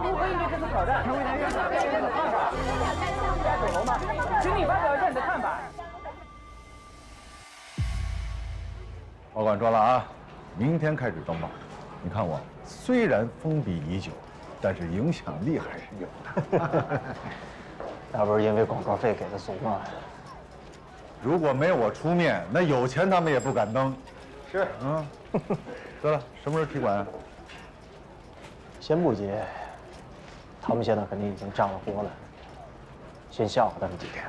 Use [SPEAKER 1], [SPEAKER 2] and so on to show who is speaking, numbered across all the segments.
[SPEAKER 1] 如何应对这次挑战？成为男人看法。走楼吗？请你发表一下你的看法。
[SPEAKER 2] 保管抓了啊！明天开始装榜。你看我，虽然封闭已久，但是影响力还是有的。
[SPEAKER 3] 那不是因为广告费给的足吗？
[SPEAKER 2] 如果没有我出面，那有钱他们也不敢登。
[SPEAKER 3] 是，
[SPEAKER 2] 得了，什么时候踢馆啊？
[SPEAKER 3] 先不急，他们现在肯定已经炸了锅了，先吓唬他们几天。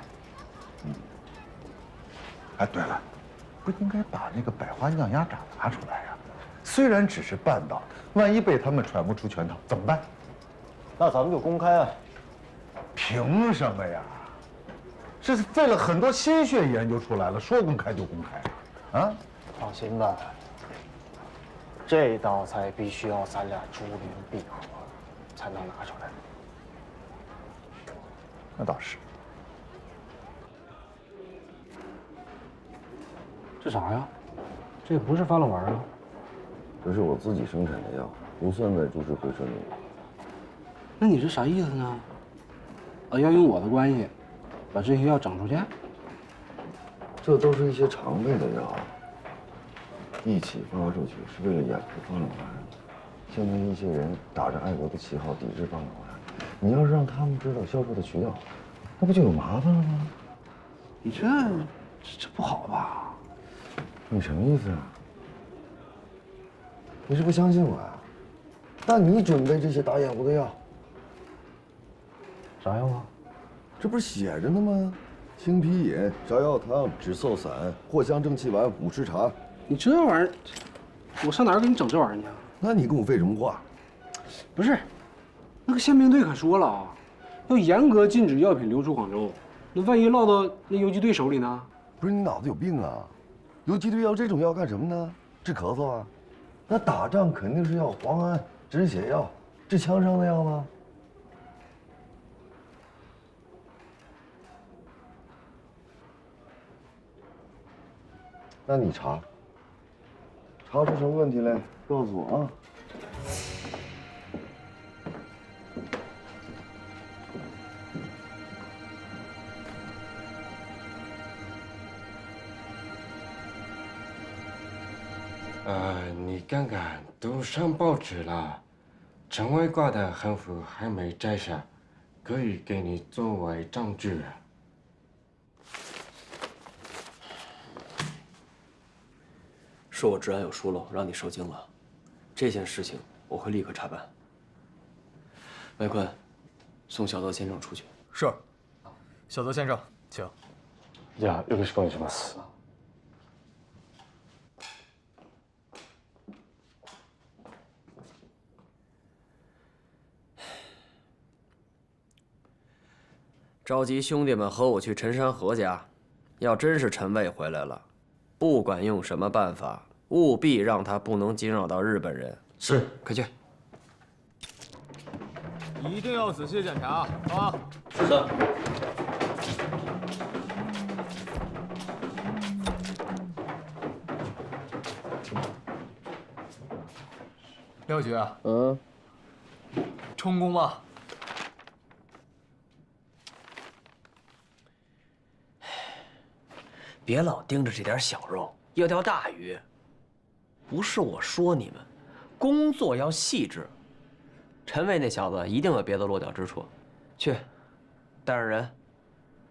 [SPEAKER 2] 哎，对了，不应该把那个百花酿鸭掌拿出来呀？虽然只是半道，万一被他们揣不出全套怎么办？
[SPEAKER 3] 那咱们就公开啊！
[SPEAKER 2] 凭什么呀？这是费了很多心血研究出来了，说公开就公开，啊？
[SPEAKER 3] 放心吧，这道菜必须要咱俩珠联璧合，才能拿出来。
[SPEAKER 2] 那倒是。
[SPEAKER 4] 这啥呀？这也不是发了丸啊。
[SPEAKER 5] 这是我自己生产的药，不算在株式会社内。
[SPEAKER 4] 那你这啥意思呢？要用我的关系，把这些药整出去？
[SPEAKER 5] 这都是一些常备的药，一起发出去是为了掩护方老丸。现在一些人打着爱国的旗号抵制方老丸，你要是让他们知道销售的渠道，那不就有麻烦了吗？
[SPEAKER 4] 你这不好吧？
[SPEAKER 5] 你什么意思啊？你是不相信我啊？那你准备这些打掩护的药，
[SPEAKER 4] 啥药啊？
[SPEAKER 5] 这不是写着呢吗？青皮饮、芍药汤、止嗽散、藿香正气丸、五吃茶。
[SPEAKER 4] 你这玩意儿，我上哪儿给你整这玩意儿去？
[SPEAKER 5] 那你跟我废什么话？
[SPEAKER 4] 不是，那个宪兵队可说了啊，要严格禁止药品流出广州。那万一落到那游击队手里呢？
[SPEAKER 5] 不是你脑子有病啊！游击队要这种药干什么呢？治咳嗽啊？那打仗肯定是要磺胺、止血药、治枪伤的药吗？那你查出什么问题来，告诉我啊！
[SPEAKER 6] 你看看，都上报纸了，陈外挂的横幅还没摘下，可以给你作为证据啊。
[SPEAKER 7] 是我治安有疏漏，让你受惊了。这件事情我会立刻查办。外坤，送小泽先生出去。
[SPEAKER 8] 是，小泽先生，请。
[SPEAKER 3] じゃあよろしくお願いします。
[SPEAKER 7] 召集兄弟们和我去陈山何家，要真是陈卫回来了，不管用什么办法，务必让他不能惊扰到日本人。
[SPEAKER 6] 是，
[SPEAKER 7] 快去。
[SPEAKER 8] 一定要仔细检查啊！
[SPEAKER 7] 是的。
[SPEAKER 8] 廖局，充公吗？
[SPEAKER 7] 别老盯着这点小肉，要钓大鱼。不是我说你们，工作要细致。陈卫那小子一定有别的落脚之处，去，带着人，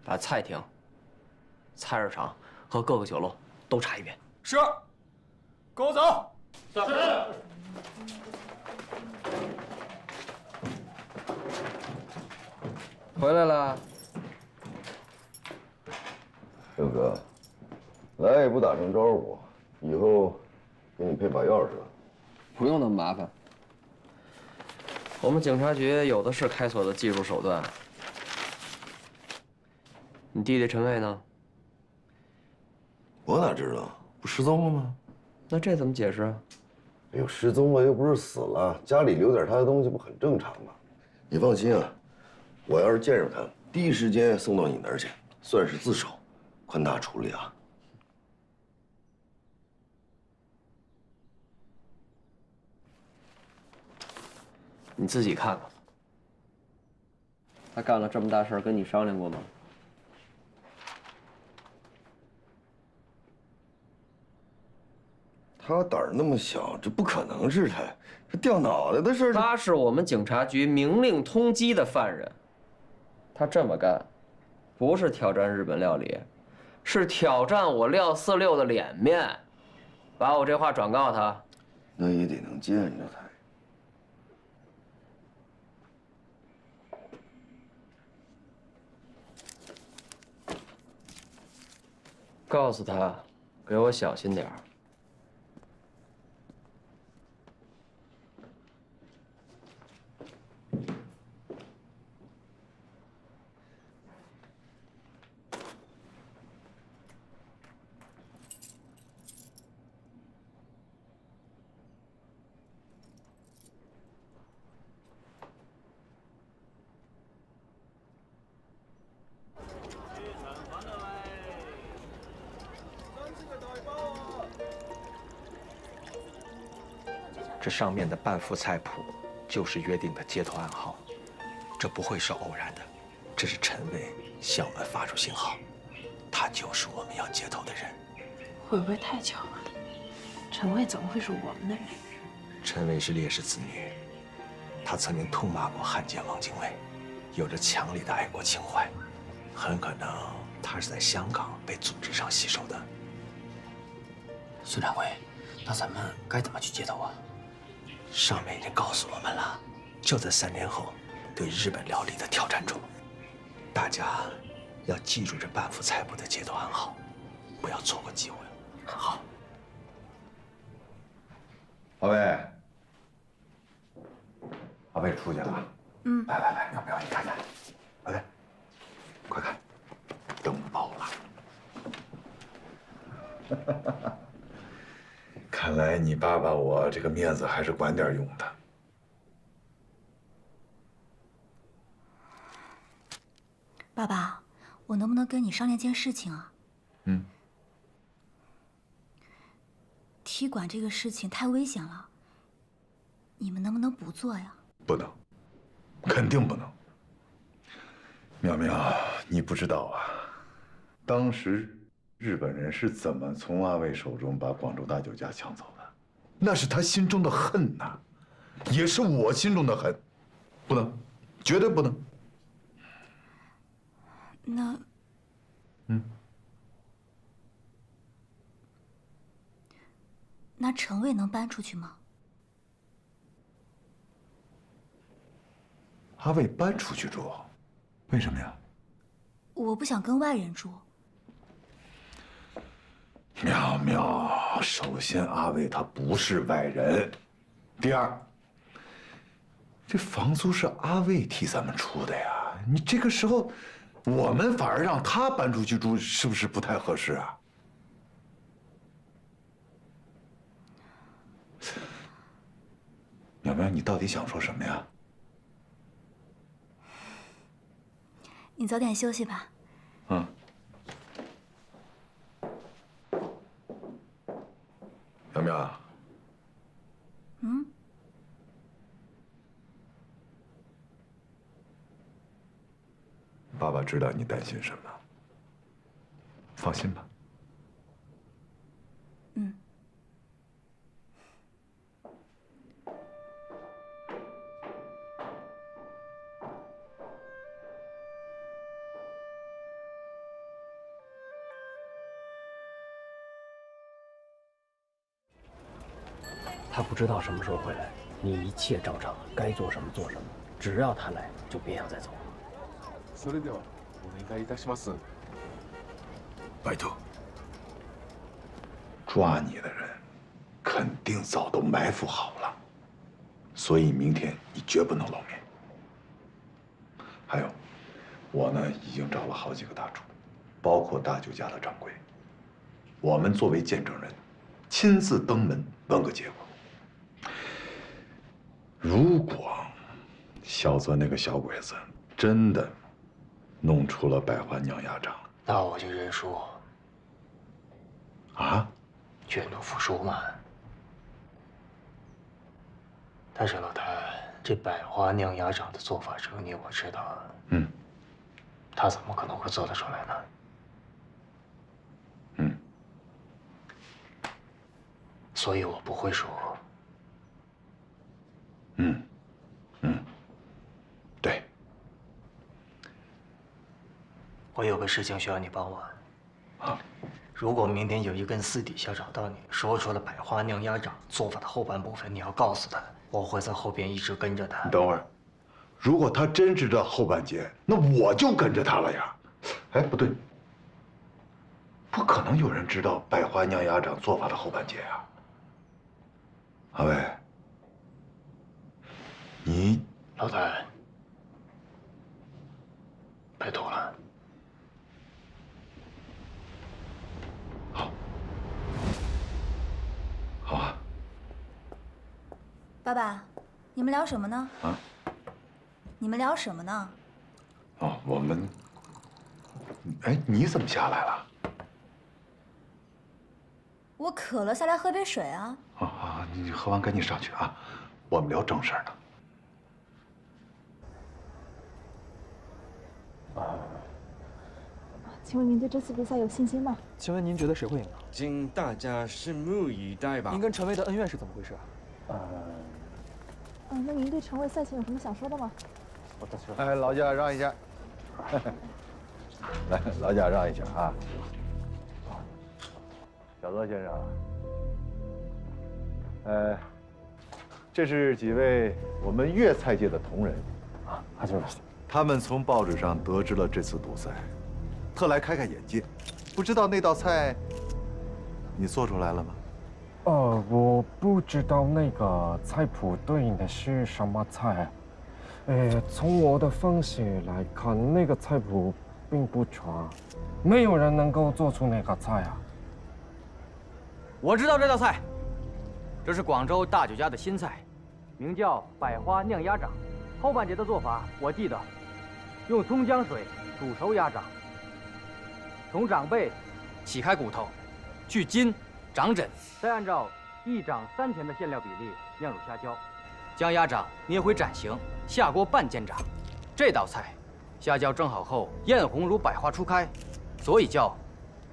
[SPEAKER 7] 把菜亭、菜市场和各个酒楼都查一遍。
[SPEAKER 8] 是，跟我走。是。
[SPEAKER 7] 回来了，
[SPEAKER 5] 六哥，来也不打声招呼，以后给你配把钥匙了。
[SPEAKER 7] 不用那么麻烦。我们警察局有的是开锁的技术手段。你弟弟陈卫呢？
[SPEAKER 5] 我哪知道？不失踪了吗？
[SPEAKER 7] 那这怎么解释啊？
[SPEAKER 5] 哎呦，失踪了又不是死了，家里留点他的东西不很正常吗？你放心啊，我要是见着他，第一时间送到你那儿去，算是自首，宽大处理啊。
[SPEAKER 7] 你自己看看，他干了这么大事儿，跟你商量过吗？
[SPEAKER 5] 他胆儿那么小，这不可能是他，这掉脑袋的事儿。
[SPEAKER 7] 他是我们警察局明令通缉的犯人，他这么干，不是挑战日本料理，是挑战我廖四六的脸面。把我这话转告他。
[SPEAKER 5] 那也得能见着他。
[SPEAKER 7] 告诉他，给我小心点儿。
[SPEAKER 9] 这上面的半副菜谱，就是约定的接头暗号，这不会是偶然的，这是陈伟向我们发出信号，他就是我们要接头的人。
[SPEAKER 10] 会不会太巧了？陈伟怎么会是我们的人？
[SPEAKER 9] 陈伟是烈士子女，他曾经痛骂过汉奸汪精卫，有着强烈的爱国情怀，很可能他是在香港被组织上吸收的。
[SPEAKER 11] 孙掌柜，那咱们该怎么去接头啊？
[SPEAKER 9] 上面已经告诉我们了，就在3年后对日本料理的挑战中，大家要记住这半副菜谱的接头暗号，不要错过机会。
[SPEAKER 11] 好。
[SPEAKER 2] 阿伟，阿伟出去了。来，苗苗，你看看，阿伟，快看，灯爆了。看来你爸爸我这个面子还是管点用的。
[SPEAKER 12] 爸爸，我能不能跟你商量件事情啊？踢馆这个事情太危险了，你们能不能不做呀？
[SPEAKER 2] 不能，肯定不能。苗苗，你不知道啊，当时日本人是怎么从阿伟手中把广州大酒家抢走的？那是他心中的恨呐，也是我心中的恨，不能，绝对不能。
[SPEAKER 12] 那，那陈伟能搬出去吗？
[SPEAKER 2] 阿伟搬出去住，为什么呀？
[SPEAKER 12] 我不想跟外人住。
[SPEAKER 2] 苗苗，首先阿伟他不是外人，第二，这房租是阿伟替咱们出的呀，你这个时候，我们反而让他搬出去住，是不是不太合适啊？苗苗，你到底想说什么呀？
[SPEAKER 12] 你早点休息吧。
[SPEAKER 2] 苗苗。爸爸知道你担心什么，放心吧。
[SPEAKER 11] 他不知道什么时候回来，你一切照常，该做什么做什么，只要他来，就别想再走了。
[SPEAKER 13] それではお願いいたします。
[SPEAKER 2] 拜托，抓你的人肯定早都埋伏好了，所以明天你绝不能露面。还有，我呢已经找了好几个大厨，包括大酒家的掌柜，我们作为见证人，亲自登门问个结果。如果小泽那个小鬼子真的弄出了百花娘牙仗，
[SPEAKER 11] 那我就认输。
[SPEAKER 2] 啊？
[SPEAKER 11] 卷土复苏嘛。但是老谭，
[SPEAKER 3] 这百花酿鸭掌的做法只有你我知道。
[SPEAKER 2] 嗯。
[SPEAKER 3] 他怎么可能会做得出来呢？
[SPEAKER 2] 嗯。
[SPEAKER 3] 所以我不会输。
[SPEAKER 2] 嗯。嗯。对。
[SPEAKER 3] 我有个事情需要你帮我。啊。如果明天有一根私底下找到你，说出了百花酿鸭掌做法的后半部分，你要告诉他，我会在后边一直跟着他。
[SPEAKER 2] 你等会儿，如果他真知道后半截，那我就跟着他了呀。哎，不对，不可能有人知道百花酿鸭掌做法的后半截呀。阿伟，你
[SPEAKER 3] 老谭，拜托了。
[SPEAKER 2] 好啊。
[SPEAKER 12] 爸爸，你们聊什么呢？
[SPEAKER 2] 啊？
[SPEAKER 12] 你们聊什么呢？
[SPEAKER 2] 哦，我们……哎，你怎么下来了？
[SPEAKER 12] 我渴了，下来喝杯水啊。
[SPEAKER 2] 啊，你喝完赶紧上去啊，我们聊正事儿呢。
[SPEAKER 14] 请问您对这次比赛有信心吗？
[SPEAKER 15] 请问您觉得谁会赢呢？
[SPEAKER 6] 请大家拭目以待吧。
[SPEAKER 15] 您跟陈卫的恩怨是怎么回事啊？
[SPEAKER 14] 那您对陈卫赛前有什么想说的吗？
[SPEAKER 2] 哎，劳驾让一下。来，劳驾让一下啊。小泽先生，这是几位我们粤菜界的同仁啊，他们从报纸上得知了这次赌赛，特来开开眼界。不知道那道菜你做出来了吗？
[SPEAKER 16] 我不知道那个菜谱对应的是什么菜。从我的分析来看，那个菜谱并不全，没有人能够做出那个菜啊。
[SPEAKER 17] 我知道这道菜，这是广州大酒家的新菜，名叫百花酿鸭掌。后半截的做法我记得，用葱姜水煮熟鸭掌，从掌背起开骨头，去筋掌枕，再按照1掌3钱的馅料比例酿入虾胶，将鸭掌捏回斩形，下锅半煎炸。这道菜虾胶蒸好后，艳红如百花初开，所以叫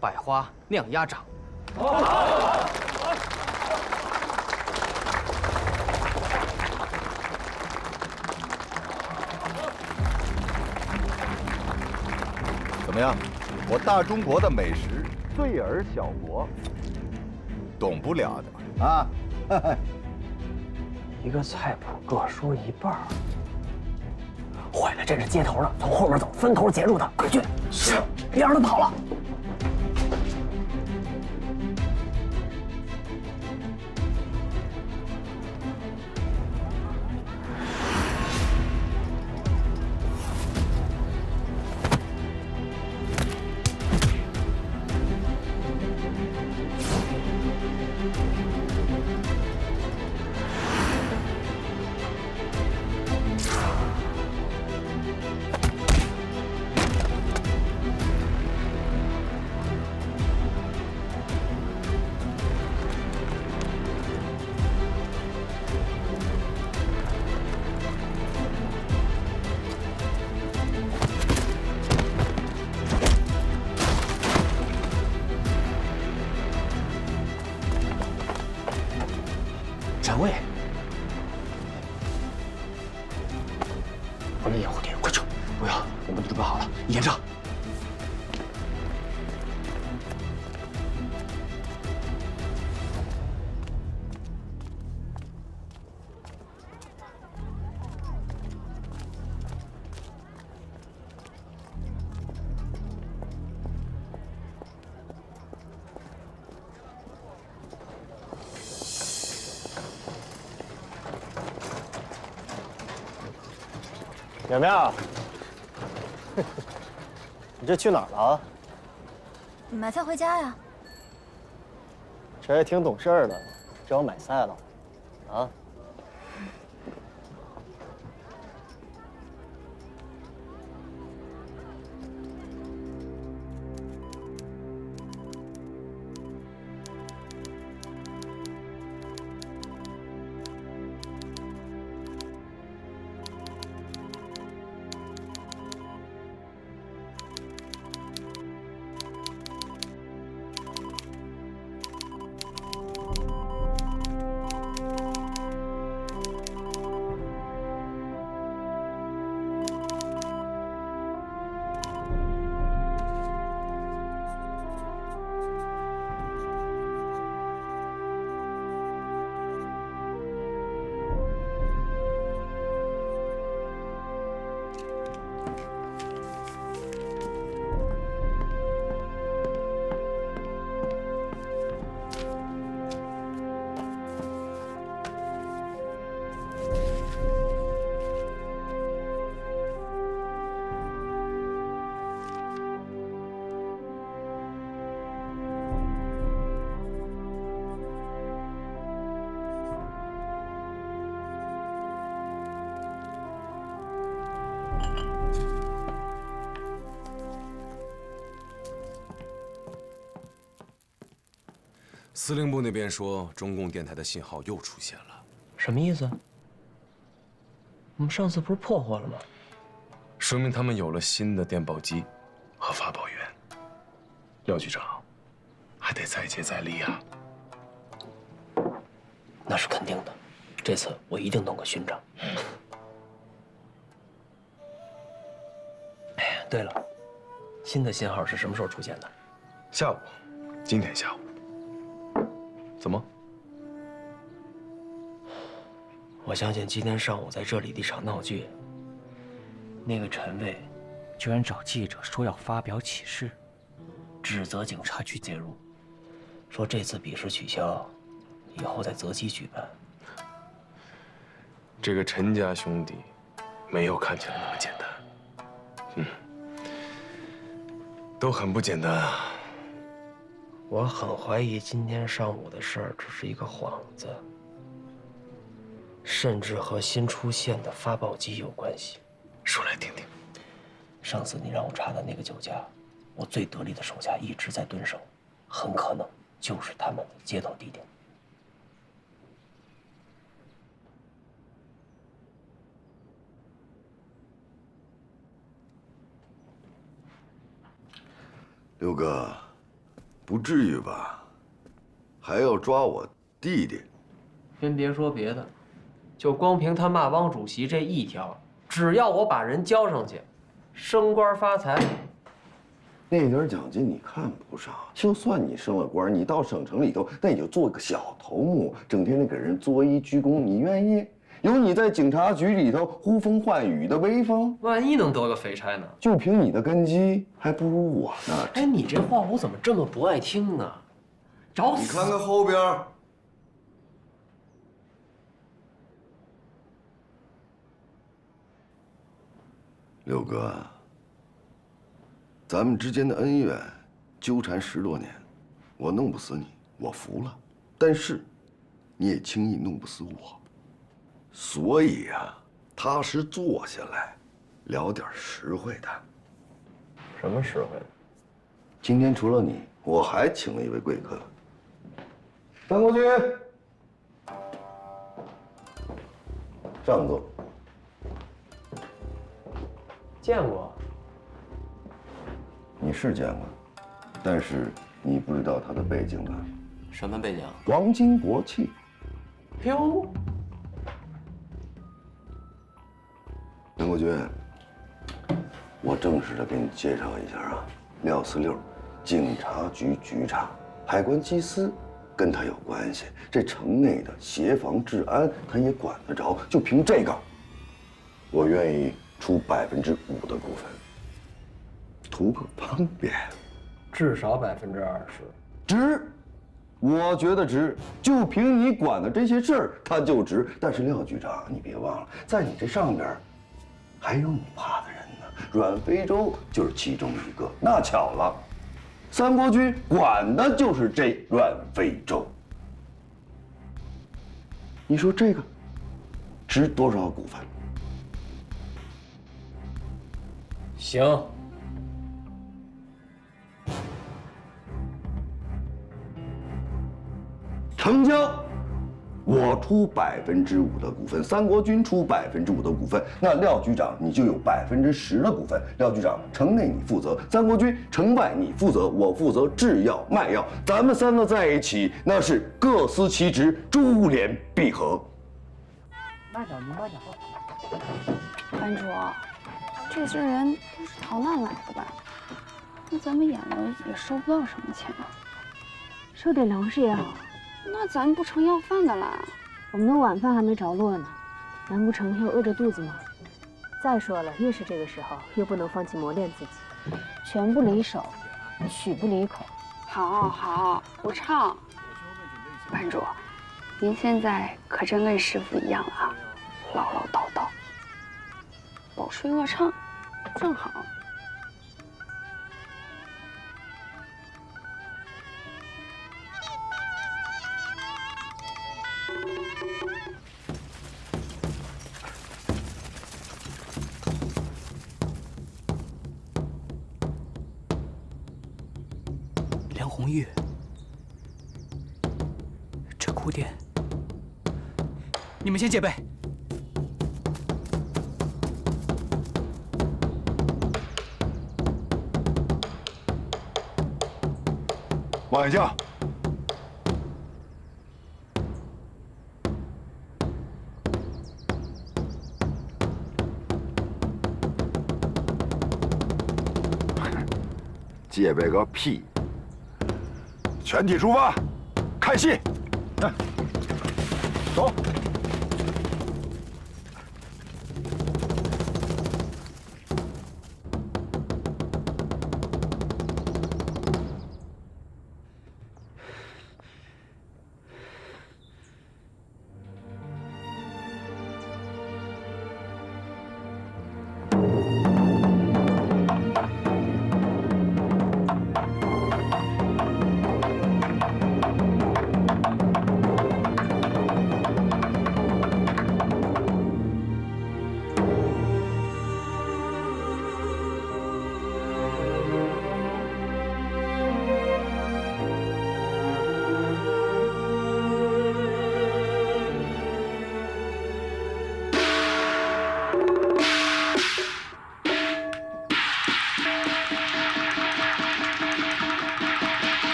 [SPEAKER 17] 百花酿鸭掌。
[SPEAKER 2] 怎么样？我大中国的美食，醉而小国，懂不了的啊！
[SPEAKER 11] 一个菜谱各说一半儿，坏了，这是接头了，从后面走，分头截住他，快去！是，别让他跑了。
[SPEAKER 3] 陈卫，我来掩护你，快撤！不要，我们都准备好了，连上。苗苗，你这去哪儿了啊？
[SPEAKER 12] 买菜回家呀。
[SPEAKER 3] 这也挺懂事儿的，找我买菜了，啊？
[SPEAKER 18] 司令部那边说，中共电台的信号又出现了。
[SPEAKER 11] 什么意思？我们上次不是破获了吗？
[SPEAKER 18] 说明他们有了新的电报机和发报员。廖局长，还得再接再厉啊！
[SPEAKER 11] 那是肯定的，这次我一定弄个勋章。哎呀，对了，新的信号是什么时候出现的？
[SPEAKER 18] 下午，今天下午。怎么？
[SPEAKER 11] 我相信今天上午在这里的一场闹剧，那个陈卫居然找记者说要发表启事，指责警察局介入，说这次比试取消，以后再择机举办。
[SPEAKER 18] 这个陈家兄弟，没有看起来那么简单。都很不简单啊。
[SPEAKER 11] 我很怀疑今天上午的事儿只是一个幌子，甚至和新出现的发报机有关系。
[SPEAKER 18] 说来听听。
[SPEAKER 11] 上次你让我查的那个酒家，我最得力的手下一直在蹲守，很可能就是他们的接头地点。
[SPEAKER 5] 刘哥，不至于吧？还要抓我弟弟？
[SPEAKER 7] 先别说别的，就光凭他骂汪主席这一条，只要我把人交上去，升官发财。
[SPEAKER 5] 那点奖金你看不上，就算你升了官，你到省城里头，那也就做个小头目，整天的给人作揖鞠躬，你愿意？有你在警察局里头呼风唤雨的威风，
[SPEAKER 7] 万一能得个肥差呢？
[SPEAKER 5] 就凭你的根基，还不如我呢。
[SPEAKER 7] 哎，你这话我怎么这么不爱听呢？找死！
[SPEAKER 5] 你看看后边。六哥，咱们之间的恩怨纠缠10多年，我弄不死你，我服了。但是，你也轻易弄不死我。所以呀，踏实坐下来，聊点实惠的。
[SPEAKER 11] 什么实惠的？
[SPEAKER 5] 今天除了你，我还请了一位贵客。张国军，上座。
[SPEAKER 7] 见过。
[SPEAKER 5] 你是见过，但是你不知道他的背景吧？
[SPEAKER 7] 什么背景？
[SPEAKER 5] 皇亲国戚。
[SPEAKER 7] 哟。
[SPEAKER 5] 梁国军，我正式的给你介绍一下啊，廖四六，警察局局长，海关缉私，跟他有关系。这城内的协防治安，他也管得着。就凭这个，我愿意出5%的股份，图个方便。
[SPEAKER 11] 至少20%。
[SPEAKER 5] 值，我觉得值。就凭你管的这些事儿，它就值。但是廖局长，你别忘了，在你这上边，还有你怕的人呢。阮非洲就是其中一个。那巧了，三国军管的就是这阮非洲。你说这个值多少股份？
[SPEAKER 7] 行。
[SPEAKER 5] 成交。我出5%的股份，三国军出5%的股份，那廖局长你就有10%的股份。廖局长，城内你负责，三国军城外你负责，我负责制药卖药，咱们3个在一起，那是各司其职，珠联璧合。
[SPEAKER 14] 慢点，你慢点。班主，这些人都是逃难来的吧？那咱们演了也收不到什么钱啊。
[SPEAKER 10] 收点粮食也好。
[SPEAKER 14] 那咱不成要饭的啦。
[SPEAKER 10] 我们的晚饭还没着落呢，难不成要饿着肚子吗？再说了，越是这个时候，越不能放弃磨练自己。拳不离手，曲不离口。
[SPEAKER 14] 好，好，不唱。班主，您现在可真跟师傅一样了啊，唠唠叨叨，饱睡饿唱，正好。
[SPEAKER 9] 梁红玉，
[SPEAKER 19] 你们先戒备。
[SPEAKER 2] 望远镜。戒备个屁！全体出发，看戏。走。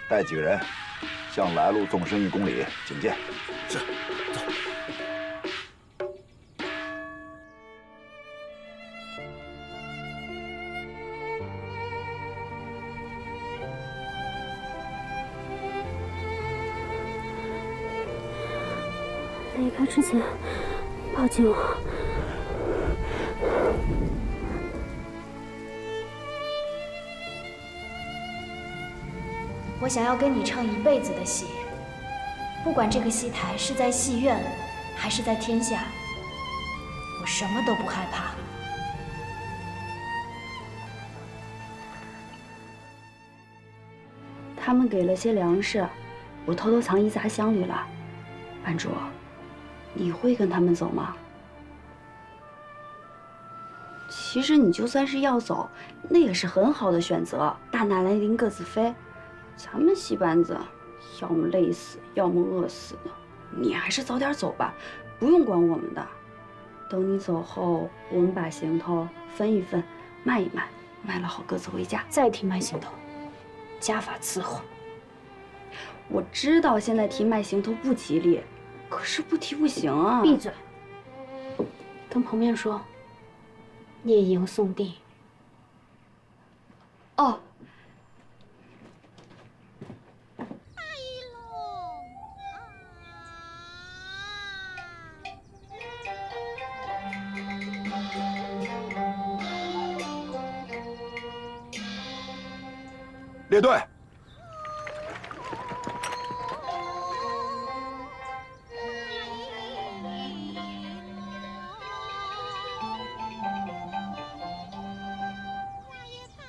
[SPEAKER 2] 带几个人向来路纵深1公里，警戒。是，走。
[SPEAKER 10] 离开之前，抱紧我。
[SPEAKER 12] 我想要跟你唱一辈子的戏，不管这个戏台是在戏院，还是在天下，我什么都不害怕。
[SPEAKER 14] 他们给了些粮食，我偷偷藏1杂箱里了。班主，你会跟他们走吗？其实你就算是要走，那也是很好的选择。大难来临各自飞。咱们戏班子，要么累死，要么饿死的。你还是早点走吧，不用管我们的。等你走后，我们把行头分一分，卖一卖，卖了好各自回家。
[SPEAKER 10] 再提卖行头，家法伺候。
[SPEAKER 14] 我知道现在提卖行头不吉利，可是不提不行啊！
[SPEAKER 10] 闭嘴！跟彭面说，聂营送地。
[SPEAKER 14] 哦。
[SPEAKER 2] 列队。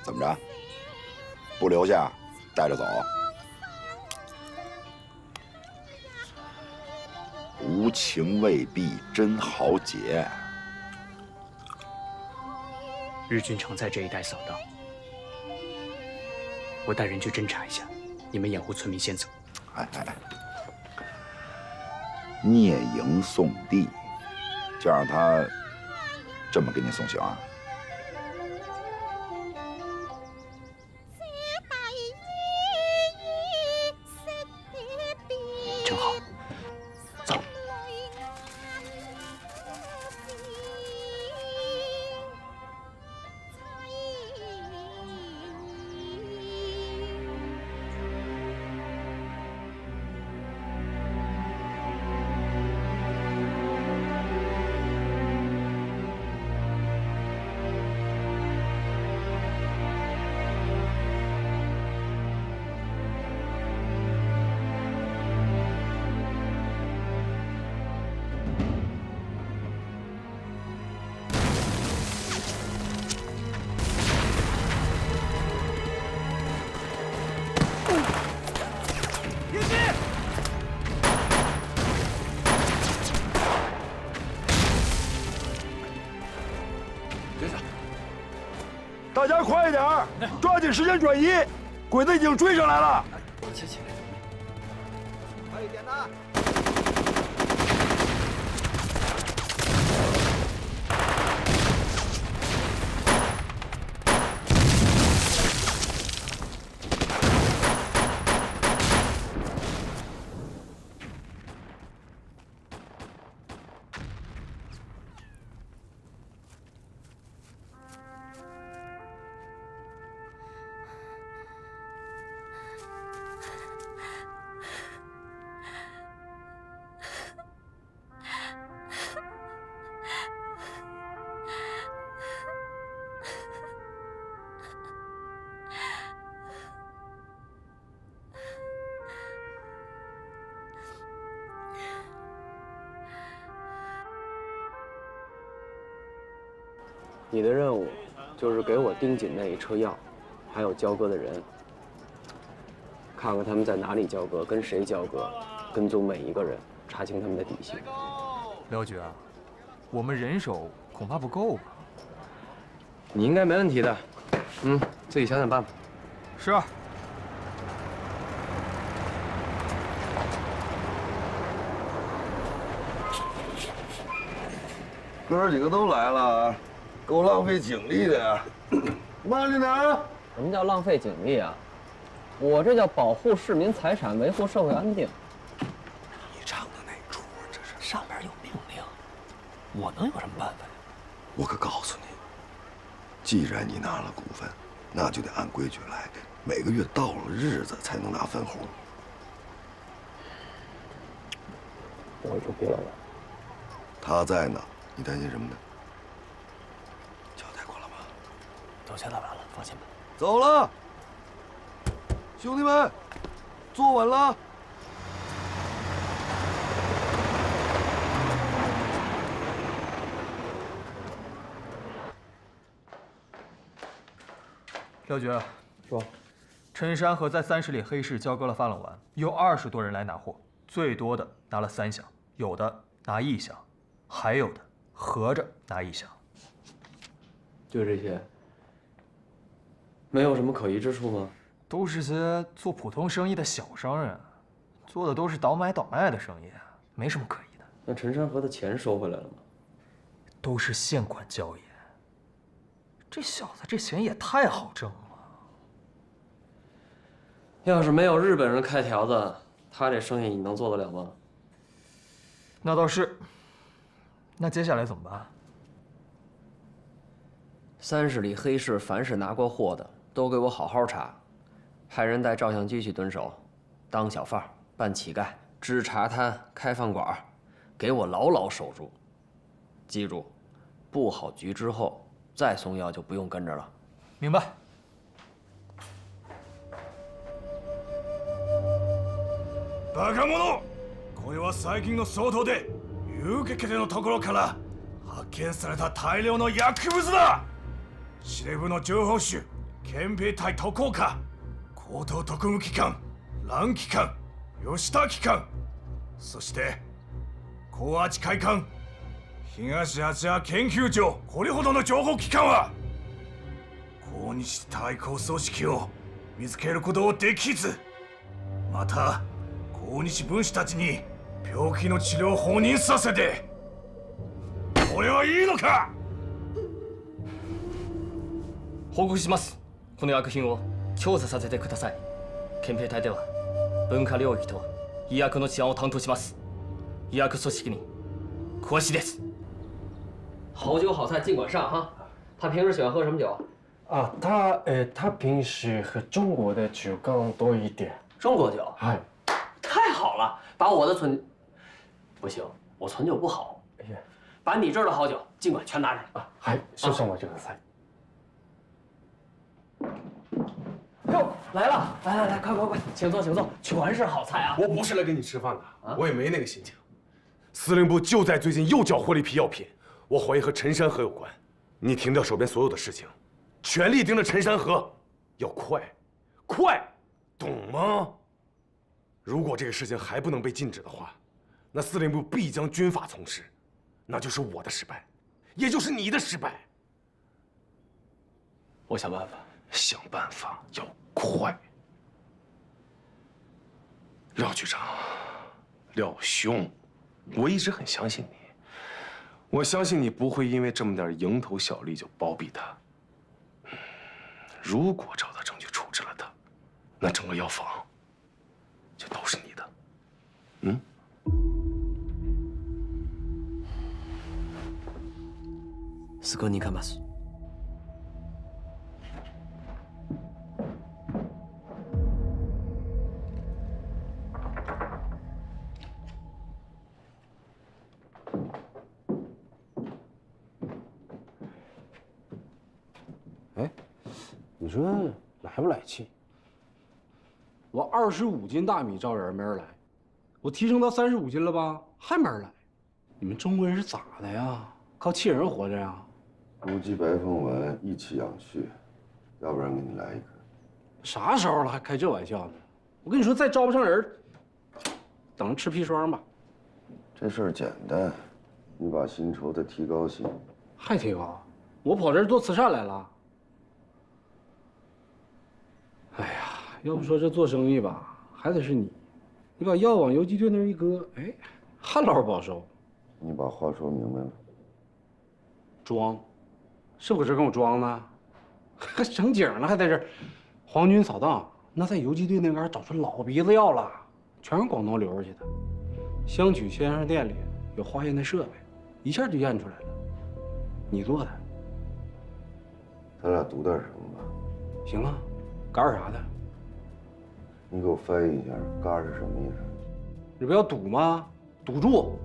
[SPEAKER 2] 怎么着？不留下，带着走？无情未必真豪杰。
[SPEAKER 19] 日军常在这一带扫荡。我带人去侦查一下，你们掩护村民先走。
[SPEAKER 2] 哎，聂营送地，就让他这么给你送行啊？
[SPEAKER 19] 正好，走。
[SPEAKER 13] 队长，
[SPEAKER 5] 大家快一点，抓紧时间转移，鬼子已经追上来了。
[SPEAKER 11] 起来。
[SPEAKER 5] 快一点呐！
[SPEAKER 7] 你的任务就是给我盯紧那一车药，还有交割的人，看看他们在哪里交割，跟谁交割，跟踪每一个人，查清他们的底细。
[SPEAKER 8] 廖局啊，我们人手恐怕不够吧？
[SPEAKER 7] 你应该没问题的，自己想想办法。
[SPEAKER 8] 是。
[SPEAKER 5] 哥儿几个都来了，够浪费警力的呀！慢着点啊！
[SPEAKER 7] 什么叫浪费警力啊？我这叫保护市民财产，维护社会安定。
[SPEAKER 9] 你唱的那出，这是上面有命令，我能有什么办法呀？
[SPEAKER 5] 我可告诉你，既然你拿了股份，那就得按规矩来，每个月到了日子才能拿分红。
[SPEAKER 7] 我就别了。
[SPEAKER 5] 他在呢，你担心什么呢？交代过了吗？
[SPEAKER 9] 都交代完了，放心吧。
[SPEAKER 5] 走了，兄弟们，坐稳了。
[SPEAKER 8] 廖局，说，陈山河在30里黑市交割了发冷丸，有20多人来拿货，最多的拿了3箱，有的拿1箱，还有的合着拿1箱。
[SPEAKER 7] 就这些，没有什么可疑之处吗？
[SPEAKER 8] 都是些做普通生意的小商人，做的都是倒买倒卖的生意，没什么可疑的。
[SPEAKER 7] 那陈山河的钱收回来了吗？
[SPEAKER 8] 都是现款交易。这小子这钱也太好挣了。
[SPEAKER 7] 要是没有日本人开条子，他这生意你能做得了吗？
[SPEAKER 8] 那倒是。那接下来怎么办
[SPEAKER 7] ？30里黑市，凡是拿过货的，都给我好好查，派人带照相机去蹲守，当小贩、办乞丐、支茶摊、开饭馆，给我牢牢守住。记住，布好局之后再送药就不用跟着了。
[SPEAKER 8] 明白。
[SPEAKER 20] バカ者！これは最近の総統で遊撃でのところから発見された大量の薬物だ。司令部の情報種、憲兵隊特攻課、高等特務機関、蘭機関、吉田機関、そして高知会館、東アジア研究所、これほどの情報機関は抗日対抗組織を見つけることをできず、また抗日分子たちに病気の治療を放任させて、これはいいのか？
[SPEAKER 11] 報告します。この薬品を調査させてください。憲兵隊では文化領域と医薬の治安を担当します。医薬組織に詳しいです。
[SPEAKER 7] 好酒好菜尽管上哈。他平时喜欢喝什么酒？
[SPEAKER 16] 啊，他平时喝中国的酒更多一点。
[SPEAKER 7] 中国酒？
[SPEAKER 16] 哎，
[SPEAKER 7] 太好了，把我的存……不行，我存酒不好。把你这儿的好酒尽管全拿上啊！
[SPEAKER 16] はい、少々お待ちください。
[SPEAKER 7] 哟，来了，来，快，请坐，全是好菜啊！
[SPEAKER 18] 我不是来跟你吃饭的，我也没那个心情。司令部就在最近又缴获了一批药品，我怀疑和陈山河有关。你停掉手边所有的事情，全力盯着陈山河，要快，懂吗？如果这个事情还不能被禁止的话，那司令部必将军法从事，那就是我的失败，也就是你的失败。
[SPEAKER 15] 我想办法。
[SPEAKER 18] 想办法要快。廖局长，廖兄，我一直很相信你，我相信你不会因为这么点蝇头小利就包庇他。如果找到证据处置了他，那整个药房就都是你的。嗯。
[SPEAKER 7] 斯科尼卡马斯。
[SPEAKER 4] 哎，你说来不来气？我25斤大米招人没人来，我提升到35斤了吧，还没人来。你们中国人是咋的呀？靠气人活着呀
[SPEAKER 5] 5剂白凤丸益气养血，要不然给你来一个。
[SPEAKER 4] 啥时候了还开这玩笑呢？我跟你说，再招不上人，等着吃砒霜吧。
[SPEAKER 5] 这事儿简单，你把薪酬再提高些。
[SPEAKER 4] 还提高？我跑这儿做慈善来了。哎呀，要不说这做生意吧，还得是你。你把药往游击队那儿一搁，哎，旱涝保收。
[SPEAKER 5] 你把话说明白了。
[SPEAKER 4] 装，是不是跟我装呢？还整景呢，还在这儿。皇军扫荡，那在游击队那边找出老鼻子药了，全是广东流出去的。香曲先生店里有化验的设备，一下就验出来了。你做的。
[SPEAKER 5] 咱俩赌点什么吧？
[SPEAKER 4] 行啊，杆儿啥的。
[SPEAKER 5] 你给我翻译一下，杆儿是什么意思？
[SPEAKER 4] 你不要赌吗？赌注。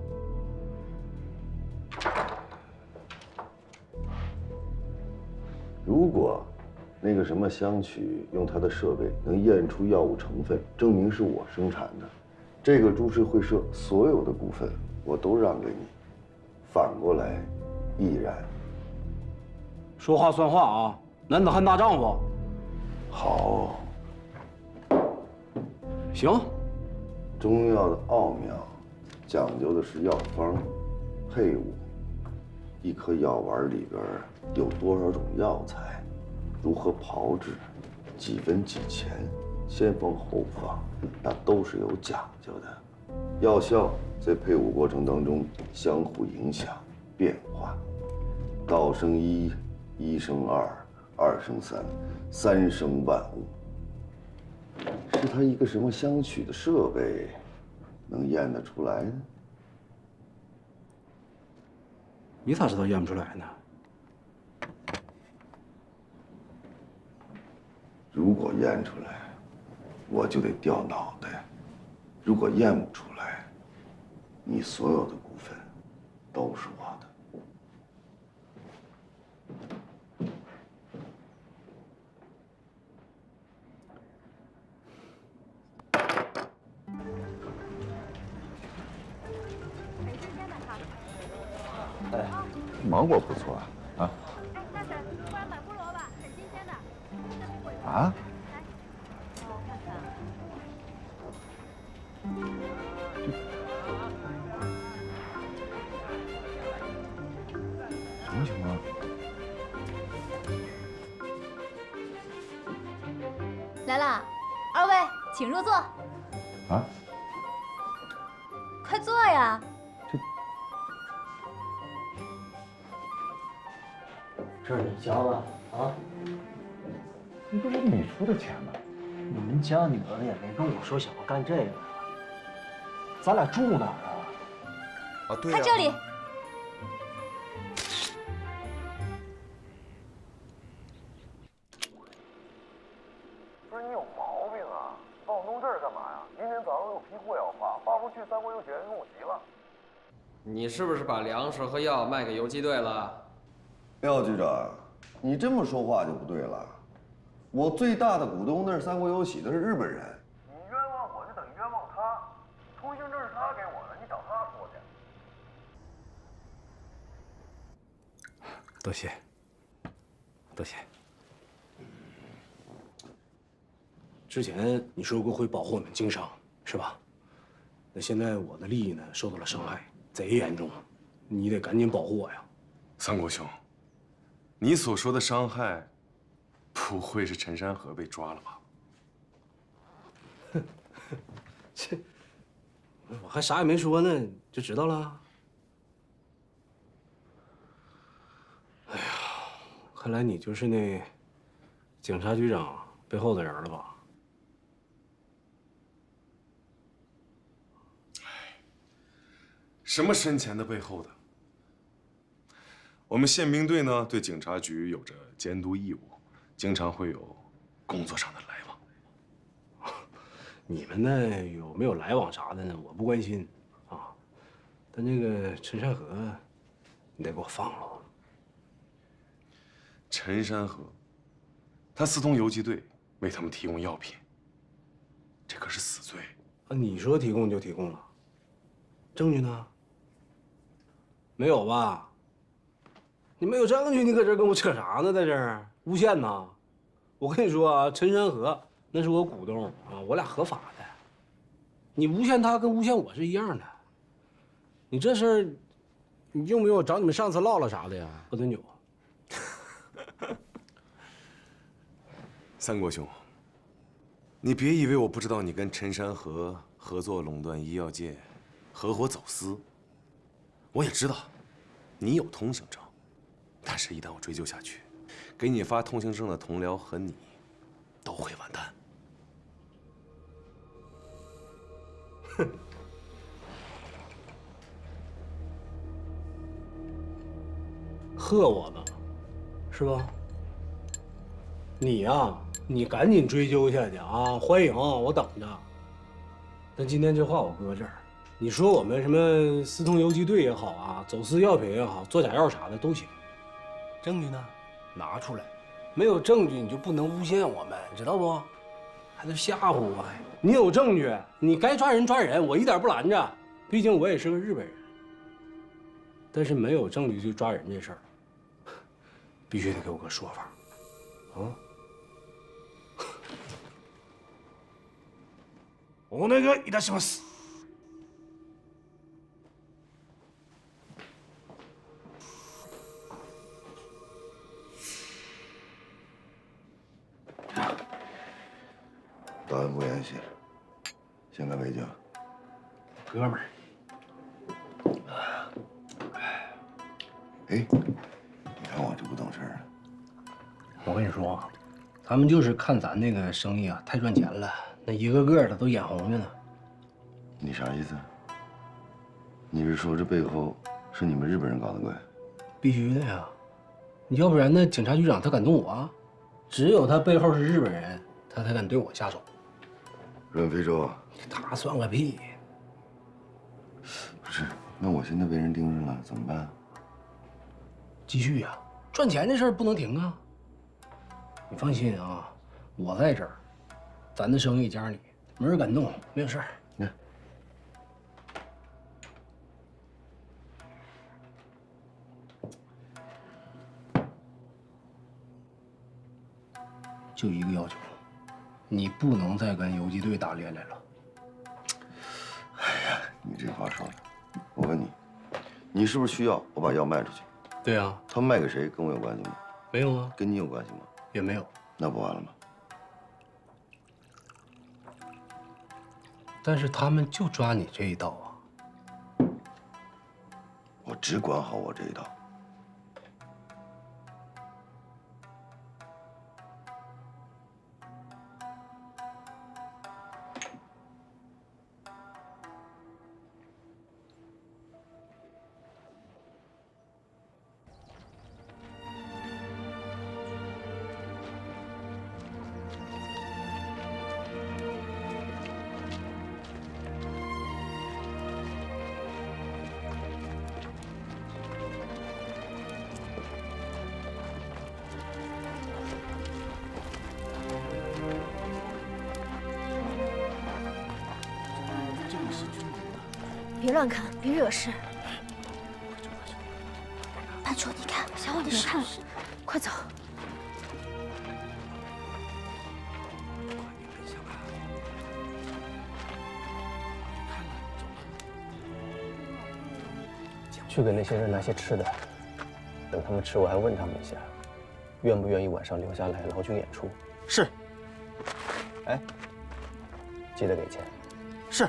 [SPEAKER 5] 如果那个什么香曲用它的设备能验出药物成分，证明是我生产的，这个株式会社所有的股份我都让给你。反过来，亦然。
[SPEAKER 4] 说话算话啊，男子汉大丈夫。
[SPEAKER 5] 好。
[SPEAKER 4] 行。
[SPEAKER 5] 中药的奥妙，讲究的是药方、配伍。一颗药丸里边有多少种药材，如何炮制，几分几钱，先放后放，那都是有讲究的。药效在配伍过程当中相互影响变化，道生一，一生二，二生三，三生万物。是它一个什么香曲的设备能验得出来呢？
[SPEAKER 4] 你咋知道验不出来呢？
[SPEAKER 5] 如果验出来，我就得掉脑袋；如果验不出来，你所有的股份都是我的。
[SPEAKER 2] 哎，芒果不错啊！啊？
[SPEAKER 12] 大婶，过来买菠萝吧，很新鲜的。
[SPEAKER 2] 啊？什么情况？
[SPEAKER 12] 来了，二位请入座。
[SPEAKER 2] 啊？
[SPEAKER 12] 快坐呀！
[SPEAKER 3] 这是你交的啊？
[SPEAKER 2] 这不是你出的钱吗？
[SPEAKER 3] 你们家女儿也没跟我说想要干这个呀。咱俩住哪儿啊？
[SPEAKER 2] 啊，对
[SPEAKER 12] 看这里。
[SPEAKER 2] 不是你有毛病啊！把我弄这儿干嘛呀？明天早上有批货要发，发不去，三国有几个人跟我急了。
[SPEAKER 17] 你是不是把粮食和药卖给游击队了？
[SPEAKER 5] 廖局长，你这么说话就不对了。我最大的股东那是三国有喜，那是日本人。
[SPEAKER 2] 你冤枉我就等于冤枉他，通行证是他给我的，你找他说去。
[SPEAKER 4] 多谢，多谢。之前你说过会保护我们经商，是吧？那现在我的利益呢受到了伤害，贼严重，你得赶紧保护我呀。
[SPEAKER 18] 三国兄，你所说的伤害，不会是陈山河被抓了吧？
[SPEAKER 4] 这我还啥也没说呢，就知道了。哎呀，看来你就是那警察局长背后的人了吧？
[SPEAKER 18] 什么身前的背后的？我们宪兵队呢，对警察局有着监督义务，经常会有工作上的来往。
[SPEAKER 4] 你们呢有没有来往啥的呢？我不关心啊。但这个陈山河，你得给我放了。
[SPEAKER 18] 陈山河，他私通游击队，为他们提供药品，这可是死罪。
[SPEAKER 4] 啊，你说提供就提供了，证据呢？没有吧？你没有证据，你搁这跟我扯啥呢？在这儿诬陷呢？我跟你说啊，陈山河那是我股东啊，我俩合法的。你诬陷他跟诬陷我是一样的。你这事儿，你用不用找你们上次唠了啥的呀？喝顿酒。
[SPEAKER 18] 三国兄，你别以为我不知道你跟陈山河合作垄断医药界，合伙走私。我也知道，你有通行证，但是一旦我追究下去，给你发通行证的同僚和你，都会完蛋。
[SPEAKER 4] 哼。贺我吧，是吧？你呀，你赶紧追究下去啊！欢迎，我等着。但今天这话我搁这儿，你说我们什么私通游击队也好啊，走私药品也好，做假药啥的都行。证据呢？拿出来。没有证据你就不能诬陷我们，知道不？还得吓唬我。你有证据，你该抓人抓人，我一点不拦着。毕竟我也是个日本人。但是没有证据就抓人这事儿，必须得给我个说法，啊！
[SPEAKER 20] お願いいたします。
[SPEAKER 5] 导演不联系，先赶北京。
[SPEAKER 4] 哥们儿。
[SPEAKER 5] 哎，你看我这不懂事儿。
[SPEAKER 4] 我跟你说啊，他们就是看咱那个生意啊太赚钱了，那一个个的都眼红着呢。
[SPEAKER 5] 你啥意思？你是说这背后是你们日本人搞的鬼？
[SPEAKER 4] 必须的呀，你要不然那警察局长他敢动我啊？只有他背后是日本人，他才敢对我下手。
[SPEAKER 5] 阮非洲，
[SPEAKER 4] 他算个屁！
[SPEAKER 5] 不是，那我现在被人盯上了，怎么办？
[SPEAKER 4] 继续呀，赚钱这事儿不能停啊！你放心啊，我在这儿，咱的生意加上你，没人敢动，没有事儿。就一个要求，你不能再跟游击队打猎来了。
[SPEAKER 5] 哎呀，你这话说的，我问你，你是不是需要我把药卖出去？
[SPEAKER 4] 对啊。
[SPEAKER 5] 他卖给谁跟我有关系吗？
[SPEAKER 4] 没有啊。
[SPEAKER 5] 跟你有关系吗？
[SPEAKER 4] 也没有。
[SPEAKER 5] 那不完了吗？
[SPEAKER 4] 但是他们就抓你这一道啊。
[SPEAKER 5] 我只管好我这一道。
[SPEAKER 12] 别乱看，别惹事。班主，你看，想往里面看，快走。
[SPEAKER 11] 去给那些人拿些吃的，等他们吃，我还问他们一下。愿不愿意晚上留下来劳军演出？
[SPEAKER 17] 是。
[SPEAKER 11] 哎，记得给钱。
[SPEAKER 17] 是。